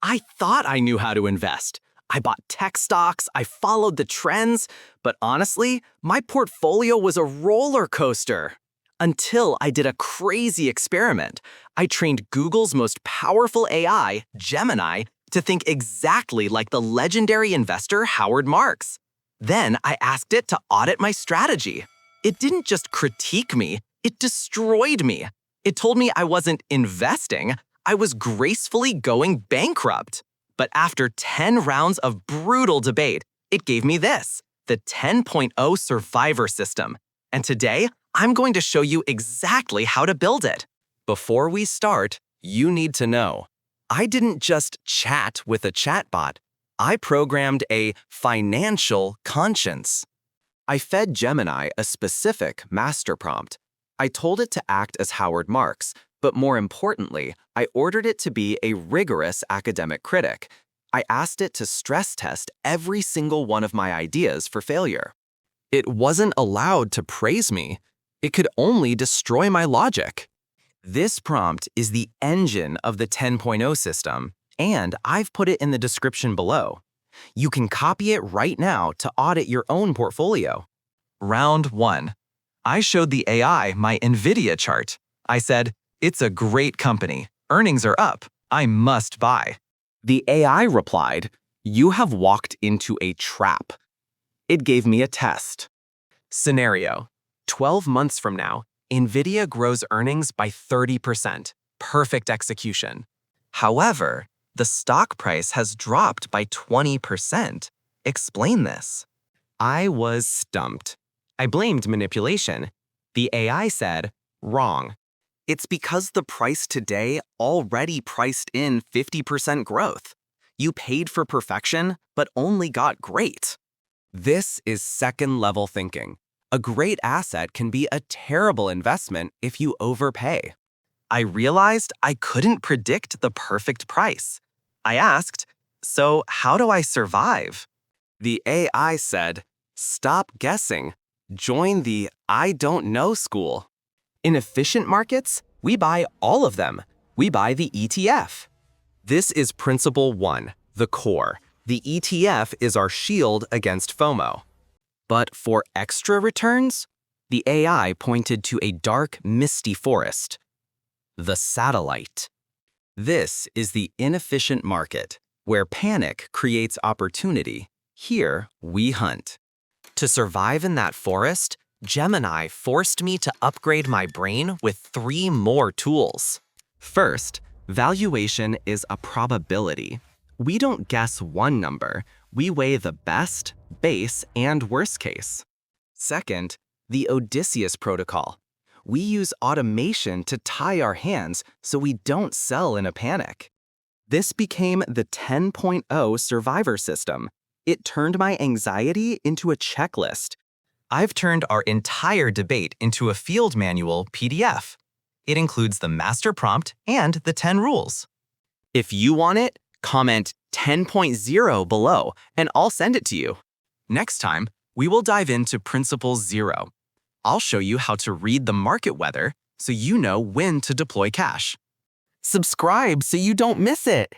I thought I knew how to invest. I bought tech stocks, I followed the trends, but honestly, my portfolio was a roller coaster. Until I did a crazy experiment. I trained Google's most powerful AI, Gemini, to think exactly like the legendary investor Howard Marks. Then I asked it to audit my strategy. It didn't just critique me, it destroyed me. It told me I wasn't investing, I was gracefully going bankrupt. But after 10 rounds of brutal debate, it gave me this, the 10.0 Survivor System. And today, I'm going to show you exactly how to build it. Before we start, you need to know, I didn't just chat with a chatbot. I programmed a financial conscience. I fed Gemini a specific master prompt. I told it to act as Howard Marks, but more importantly, I ordered it to be a rigorous academic critic. I asked it to stress test every single one of my ideas for failure. It wasn't allowed to praise me. It could only destroy my logic. This prompt is the engine of the 10.0 system, and I've put it in the description below. You can copy it right now to audit your own portfolio. Round 1. I showed the AI my NVIDIA chart. I said, "It's a great company. Earnings are up. I must buy." The AI replied, "You have walked into a trap." It gave me a test. Scenario: 12 months from now, NVIDIA grows earnings by 30%. Perfect execution. However, the stock price has dropped by 20%. Explain this. I was stumped. I blamed manipulation. The AI said, "Wrong. It's because the price today already priced in 50% growth. You paid for perfection, but only got great." This is second-level thinking. A great asset can be a terrible investment if you overpay. I realized I couldn't predict the perfect price. I asked, "So how do I survive?" The AI said, "Stop guessing. Join the I don't know school." In efficient markets, we buy all of them. We buy the ETF. This is principle 1, the core. The ETF is our shield against FOMO. But for extra returns, the AI pointed to a dark, misty forest. The satellite. This is the inefficient market, where panic creates opportunity. Here, we hunt. To survive in that forest, Gemini forced me to upgrade my brain with 3 more tools. First, valuation is a probability. We don't guess one number, we weigh the best, base, and worst case. Second, the Odysseus protocol. We use automation to tie our hands so we don't sell in a panic. This became the 10.0 Survivor System. It turned my anxiety into a checklist. I've turned our entire debate into a field manual PDF. It includes the master prompt and the 10 rules. If you want it, comment 10.0 below and I'll send it to you. Next time, we will dive into Principle 0. I'll show you how to read the market weather so you know when to deploy cash. Subscribe so you don't miss it.